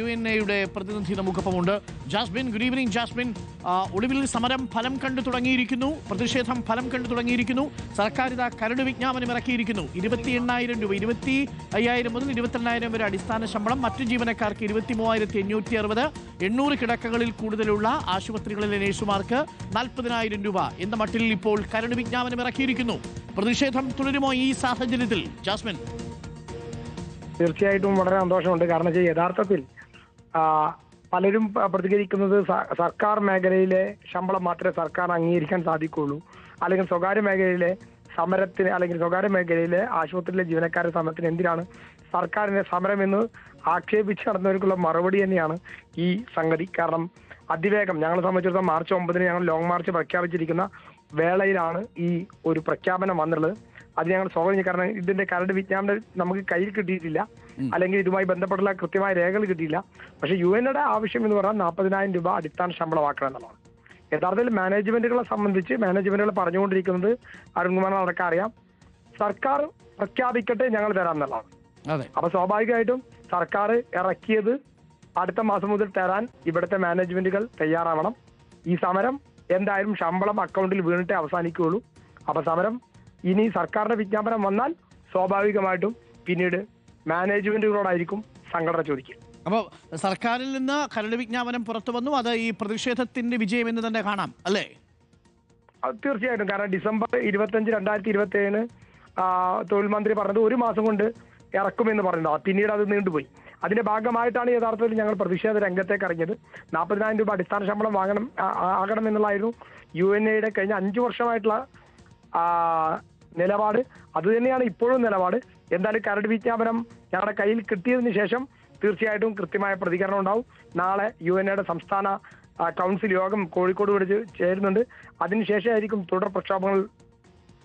UNA-യുടെ പ്രതിനിധി നമുക്കൊപ്പമുണ്ട്. Jasmine, good evening Jasmine. ഒടുവിൽ സമരം ഫലം കണ്ടു തുടങ്ങിയിരിക്കുന്നു, പ്രതിഷേധം ഫലം കണ്ടു തുടങ്ങിയിരിക്കുന്നു. സർക്കാർ ഇതാ കരട് വിജ്ഞാപനം ഇറക്കിയിരിക്കുന്നു. 28,000 രൂപ, 25,000 മുതൽ 22,000 വരെ അടിസ്ഥാന ശമ്പളം, മറ്റു ജീവനക്കാർക്ക് 23,560, 800 കിടക്കകളിൽ കൂടുതലുള്ള ആശുപത്രികളിലെ നഴ്സുമാർക്ക് 40,000 രൂപ എന്ന മട്ടിൽ ഇപ്പോൾ കരട് വിജ്ഞാപനം ഇറക്കിയിരിക്കുന്നു. പ്രതിഷേധം തുടരുമോ ഈ സാഹചര്യത്തിൽ ജാസ്മിൻ? തീർച്ചയായിട്ടും വളരെ സന്തോഷമുണ്ട്. കാരണം യഥാർത്ഥത്തിൽ പലരും പ്രതികരിക്കുന്നത് സർക്കാർ മേഖലയിലെ ശമ്പളം മാത്രമേ സർക്കാർ അംഗീകരിക്കാൻ സാധിക്കുള്ളൂ, അല്ലെങ്കിൽ സ്വകാര്യ മേഖലയിലെ സമരത്തിന്, അല്ലെങ്കിൽ സ്വകാര്യ മേഖലയിലെ ആശുപത്രിയിലെ ജീവനക്കാരുടെ സമരത്തിന് എന്തിനാണ് സർക്കാരിന്റെ സമരം എന്ന് ആക്ഷേപിച്ച് നടന്നവർക്കുള്ള മറുപടി തന്നെയാണ് ഈ സംഗതി. കാരണം അതിവേഗം ഞങ്ങളെ സംബന്ധിച്ചിടത്തോളം മാർച്ച് 9 ഞങ്ങൾ ലോങ് മാർച്ച് പ്രഖ്യാപിച്ചിരിക്കുന്ന വേളയിലാണ് ഈ ഒരു പ്രഖ്യാപനം വന്നുള്ളത്. അത് ഞങ്ങൾ സ്വാഗതം ചെയ്യും. കാരണം ഇതിന്റെ കരട് വിജ്ഞാപനം നമുക്ക് കയ്യിൽ കിട്ടിയിട്ടില്ല, അല്ലെങ്കിൽ ഇതുമായി ബന്ധപ്പെട്ടുള്ള കൃത്യമായ രേഖകൾ കിട്ടിയില്ല. പക്ഷെ UNA-യുടെ ആവശ്യം എന്ന് പറഞ്ഞാൽ 40,000 രൂപ അടിസ്ഥാന ശമ്പളമാക്കണം എന്നുള്ളതാണ്. യഥാർത്ഥത്തിൽ മാനേജ്മെന്റുകളെ സംബന്ധിച്ച് മാനേജ്മെന്റുകൾ പറഞ്ഞുകൊണ്ടിരിക്കുന്നത് അരുൺകുമാറിന് അടക്കം അറിയാം, സർക്കാർ പ്രഖ്യാപിക്കട്ടെ ഞങ്ങൾ തരാം എന്നുള്ളതാണ്. അപ്പൊ സ്വാഭാവികമായിട്ടും സർക്കാർ ഇറക്കിയത് അടുത്ത മാസം മുതൽ തരാൻ ഇവിടുത്തെ മാനേജ്മെന്റുകൾ തയ്യാറാവണം. ഈ സമരം എന്തായാലും ശമ്പളം അക്കൗണ്ടിൽ വീണിട്ടേ അവസാനിക്കുകയുള്ളൂ. അപ്പൊ സമരം ഇനി സർക്കാരിന്റെ വിജ്ഞാപനം വന്നാൽ സ്വാഭാവികമായിട്ടും പിന്നീട് മാനേജ്മെന്റുകളോടായിരിക്കും സംഘടന ചോദിക്കുക. അപ്പോൾ സർക്കാരിൽ നിന്ന് കരട് വിജ്ഞാപനം പുറത്തു വന്നു, അത് ഈ പ്രതിഷേധത്തിന്റെ വിജയം എന്ന് തന്നെ കാണാം അല്ലേ? തീർച്ചയായിട്ടും. കാരണം ഡിസംബർ 25, 2027 തൊഴിൽ മന്ത്രി പറഞ്ഞത് 1 മാസം കൊണ്ട് ഇറക്കുമെന്ന് പറയുന്നത്, പിന്നീട് അത് നീണ്ടുപോയി. അതിന്റെ ഭാഗമായിട്ടാണ് യഥാർത്ഥത്തിൽ ഞങ്ങൾ പ്രതിഷേധ രംഗത്തേക്ക് ഇറങ്ങിയത്. 40,000 രൂപ അടിസ്ഥാന ശമ്പളം ആകണം എന്നുള്ളതായിരുന്നു UNA-യുടെ കഴിഞ്ഞ 5 വർഷമായിട്ടുള്ള നിലപാട്. അത് തന്നെയാണ് ഇപ്പോഴും നിലപാട്. എന്തായാലും കരട് വിജ്ഞാപനം ഞങ്ങളുടെ കയ്യിൽ കിട്ടിയതിന് ശേഷം തീർച്ചയായിട്ടും കൃത്യമായ പ്രതികരണം ഉണ്ടാവും. നാളെ UNA-യുടെ സംസ്ഥാന കൗൺസിൽ യോഗം കോഴിക്കോട് വിളിച്ച് ചേരുന്നുണ്ട്. അതിനുശേഷമായിരിക്കും തുടർ പ്രക്ഷോഭങ്ങൾ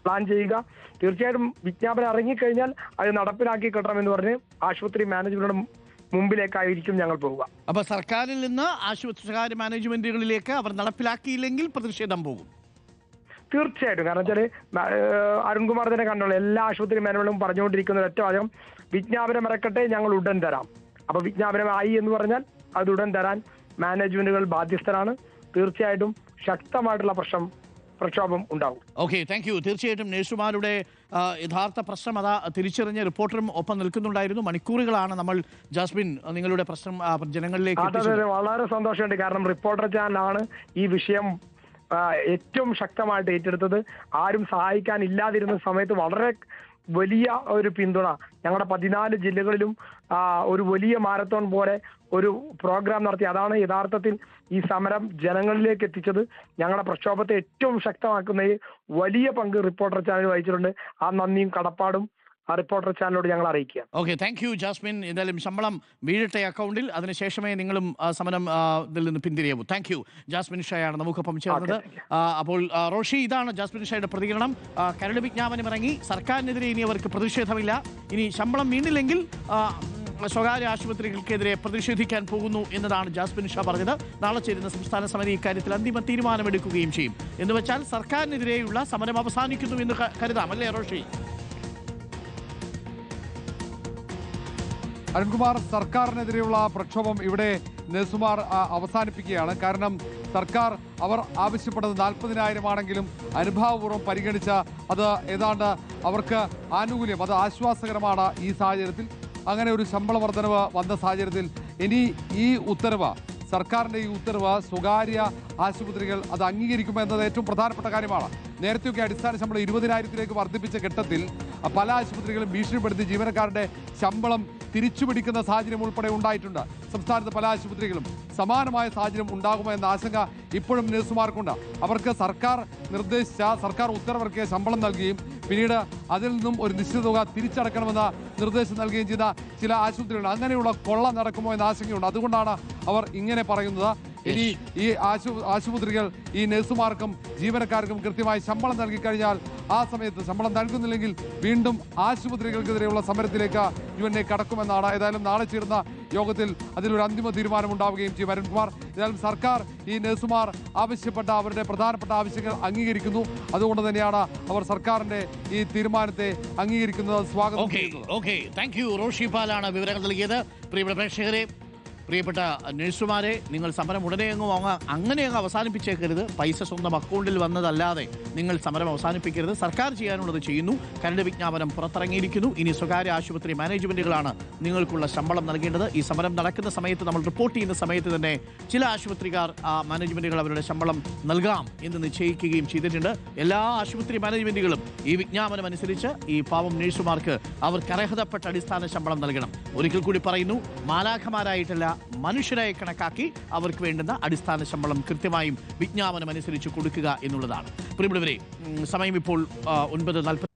പ്ലാൻ ചെയ്യുക. തീർച്ചയായിട്ടും വിജ്ഞാപനം ഇറങ്ങിക്കഴിഞ്ഞാൽ അത് നടപ്പിലാക്കി കിട്ടണമെന്ന് പറഞ്ഞ് ആശുപത്രി മാനേജ്മെന്റിന്റെ മുമ്പിലേക്കായിരിക്കും ഞങ്ങൾ പോവുക. അപ്പൊ സർക്കാരിൽ നിന്ന് ആശുപത്രി മാനേജ്മെന്റുകളിലേക്ക് അവർ നടപ്പിലാക്കിയില്ലെങ്കിൽ പ്രതിഷേധം പോകും. തീർച്ചയായിട്ടും. കാരണം വെച്ചാല് അരുൺകുമാർ തന്നെ കണ്ടോളൂ, എല്ലാ ആശുപത്രി മാനേജ്മെന്റും പറഞ്ഞുകൊണ്ടിരിക്കുന്ന ഒറ്റ വാചകം, വിജ്ഞാപനം ഇറക്കട്ടെ ഞങ്ങൾ ഉടൻ തരാം. അപ്പൊ വിജ്ഞാപനമായി എന്ന് പറഞ്ഞാൽ അത് ഉടൻ തരാൻ മാനേജ്മെന്റുകൾ ബാധ്യസ്ഥരാണ്. തീർച്ചയായിട്ടും ശക്തമായിട്ടുള്ള പ്രക്ഷോഭം ഉണ്ടാവും. Okay, thank U. തീർച്ചയായിട്ടും നഴ്സുമാരുടെ യഥാർത്ഥ പ്രശ്നം അതാ തിരിച്ചറിഞ്ഞ റിപ്പോർട്ടറും ഒപ്പം നിൽക്കുന്നുണ്ടായിരുന്നു. മണിക്കൂറുകളാണ് നമ്മൾ ജാസ്മിൻ നിങ്ങളുടെ പ്രശ്നം ജനങ്ങളിലേക്ക്. വളരെ സന്തോഷമുണ്ട്. കാരണം റിപ്പോർട്ടർ ചാനലാണ് ഈ വിഷയം ഏറ്റവും ശക്തമായിട്ട് ഏറ്റെടുത്തത്. ആരും സഹായിക്കാൻ ഇല്ലാതിരുന്ന സമയത്ത് വളരെ വലിയ ഒരു പിന്തുണ ഞങ്ങളുടെ 14 ജില്ലകളിലും ഒരു വലിയ മാരത്തോൺ പോലെ ഒരു പ്രോഗ്രാം നടത്തി. അതാണ് യഥാർത്ഥത്തിൽ ഈ സമരം ജനങ്ങളിലേക്ക് എത്തിച്ചത്. ഞങ്ങളുടെ പ്രക്ഷോഭത്തെ ഏറ്റവും ശക്തമാക്കുന്നതിൽ വലിയ പങ്ക് റിപ്പോർട്ടർ ചാനൽ വഹിച്ചിട്ടുണ്ട്. ആ നന്ദിയും കടപ്പാടും ആ റിപ്പോർട്ടർ ചാനലോട് ഞങ്ങൾ അറിയിക്കുക. Okay, thank you Jasmine. എന്തായാലും ശമ്പളം വീഴട്ടെ അക്കൗണ്ടിൽ, അതിനുശേഷമേ നിങ്ങളും സമരം ഇതിൽ നിന്ന് പിന്തിരിയാവൂ. Thank you. ജാസ്മിൻ ഷായാണ് നമുക്കൊപ്പം ചേർന്നത്. അപ്പോൾ റോഷി, ഇതാണ് ജാസ്മിൻ ഷായുടെ പ്രതികരണം. കരട് വിജ്ഞാപനം ഇറങ്ങി, സർക്കാരിനെതിരെ ഇനി അവർക്ക് പ്രതിഷേധമില്ല. ഇനി ശമ്പളം വീണില്ലെങ്കിൽ സ്വകാര്യ ആശുപത്രികൾക്കെതിരെ പ്രതിഷേധിക്കാൻ പോകുന്നു എന്നതാണ് ജാസ്മിൻ ഷാ പറഞ്ഞത്. നാളെ ചേരുന്ന സംസ്ഥാന സമിതി ഇക്കാര്യത്തിൽ അന്തിമ തീരുമാനമെടുക്കുകയും ചെയ്യും. എന്ന് വെച്ചാൽ സർക്കാരിനെതിരെയുള്ള സമരം അവസാനിക്കുന്നു എന്ന് കരുതാം അല്ലേ റോഷി? അരുൺകുമാർ, സർക്കാരിനെതിരെയുള്ള പ്രക്ഷോഭം ഇവിടെ നഴ്സുമാർ അവസാനിപ്പിക്കുകയാണ്. കാരണം സർക്കാർ അവർ ആവശ്യപ്പെട്ടത് 40,000 ആണെങ്കിലും അനുഭാവപൂർവ്വം പരിഗണിച്ച അത് ഏതാണ്ട് അവർക്ക് ആനുകൂല്യം, അത് ആശ്വാസകരമാണ് ഈ സാഹചര്യത്തിൽ. അങ്ങനെ ഒരു ശമ്പള വർധനവ് വന്ന സാഹചര്യത്തിൽ ഇനി ഈ ഉത്തരവ്, സർക്കാരിൻ്റെ ഈ ഉത്തരവ് സ്വകാര്യ ആശുപത്രികൾ അത് അംഗീകരിക്കുമോ എന്നത് ഏറ്റവും പ്രധാനപ്പെട്ട കാര്യമാണ്. നേരത്തെയൊക്കെ അടിസ്ഥാന ശമ്പളം 20,000-ലേക്ക് വർദ്ധിപ്പിച്ച ഘട്ടത്തിൽ പല ആശുപത്രികളും ഭീഷണിപ്പെടുത്തി ജീവനക്കാരുടെ ശമ്പളം തിരിച്ചുപിടിക്കുന്ന സാഹചര്യം ഉൾപ്പെടെ ഉണ്ടായിട്ടുണ്ട്. സംസ്ഥാനത്ത് പല ആശുപത്രികളും സമാനമായ സാഹചര്യം ഉണ്ടാകുമോ എന്ന ആശങ്ക ഇപ്പോഴും നഴ്സുമാർക്കുണ്ട്. അവർക്ക് സർക്കാർ നിർദ്ദേശിച്ച, സർക്കാർ ഉത്തരവിറക്കിയ ശമ്പളം നൽകുകയും പിന്നീട് അതിൽ നിന്നും ഒരു നിശ്ചിത തുക തിരിച്ചടക്കണമെന്ന നിർദ്ദേശം നൽകുകയും ചെയ്ത ചില ആശുപത്രികളുണ്ട്. അങ്ങനെയുള്ള കൊള്ള നടക്കുമോ എന്ന ആശങ്കയുണ്ട്. അതുകൊണ്ടാണ് അവർ ഇങ്ങനെ പറയുന്നത്. ഇനി ഈ ആശുപത്രികൾ ഈ നഴ്സുമാർക്കും ജീവനക്കാർക്കും കൃത്യമായി ശമ്പളം നൽകിക്കഴിഞ്ഞാൽ ആ സമയത്ത് ശമ്പളം നൽകുന്നില്ലെങ്കിൽ വീണ്ടും ആശുപത്രികൾക്കെതിരെയുള്ള സമരത്തിലേക്ക് UNA കടക്കുമെന്നാണ്. ഏതായാലും നാളെ ചേരുന്ന യോഗത്തിൽ അതിലൊരു അന്തിമ തീരുമാനം ഉണ്ടാവുകയും ചെയ്യും. അരുൺകുമാർ, ഏതായാലും സർക്കാർ ഈ നഴ്സുമാർ ആവശ്യപ്പെട്ട അവരുടെ പ്രധാനപ്പെട്ട ആവശ്യങ്ങൾ അംഗീകരിക്കുന്നു. അതുകൊണ്ട് തന്നെയാണ് അവർ സർക്കാരിന്റെ ഈ തീരുമാനത്തെ അംഗീകരിക്കുന്നത്, സ്വാഗതം ചെയ്യുന്നത്. Okay, thank U. റോഷി പാലാണ് വിവരങ്ങൾ നൽകിയത്. പ്രിയപ്പെട്ട പ്രേക്ഷകരെ, പ്രിയപ്പെട്ട നഴ്സുമാരെ, നിങ്ങൾ സമരം ഉടനെ അങ്ങനെ അവസാനിപ്പിച്ചേക്കരുത്. പൈസ സ്വന്തം അക്കൗണ്ടിൽ വന്നതല്ലാതെ നിങ്ങൾ സമരം അവസാനിപ്പിക്കരുത്. സർക്കാർ ചെയ്യാനുള്ളത് ചെയ്യുന്നു. കരട് വിജ്ഞാപനം പുറത്തിറങ്ങിയിരിക്കുന്നു. ഇനി സ്വകാര്യ ആശുപത്രി മാനേജ്മെന്റുകളാണ് നിങ്ങൾക്കുള്ള ശമ്പളം നൽകേണ്ടത്. ഈ സമരം നടക്കുന്ന സമയത്ത്, നമ്മൾ റിപ്പോർട്ട് ചെയ്യുന്ന സമയത്ത് തന്നെ ചില ആശുപത്രിക്കാർ മാനേജ്മെന്റുകൾ അവരുടെ ശമ്പളം നൽകാം എന്ന് നിശ്ചയിക്കുകയും ചെയ്തിട്ടുണ്ട്. എല്ലാ ആശുപത്രി മാനേജ്മെന്റുകളും ഈ വിജ്ഞാപനം അനുസരിച്ച് ഈ പാവം നഴ്സുമാർക്ക് അവർക്ക് അർഹതപ്പെട്ട അടിസ്ഥാന ശമ്പളം നൽകണം. ഒരിക്കൽ കൂടി പറയുന്നു, മാലാഖമാരായിട്ടല്ല, മനുഷ്യരായി കണക്കാക്കി അവർക്ക് വേണ്ടുന്ന അടിസ്ഥാന ശമ്പളം കൃത്യമായും വിജ്ഞാപനം അനുസരിച്ച് കൊടുക്കുക എന്നുള്ളതാണ്. പ്രിയമുള്ളവരെ, സമയം ഇപ്പോൾ 9:40.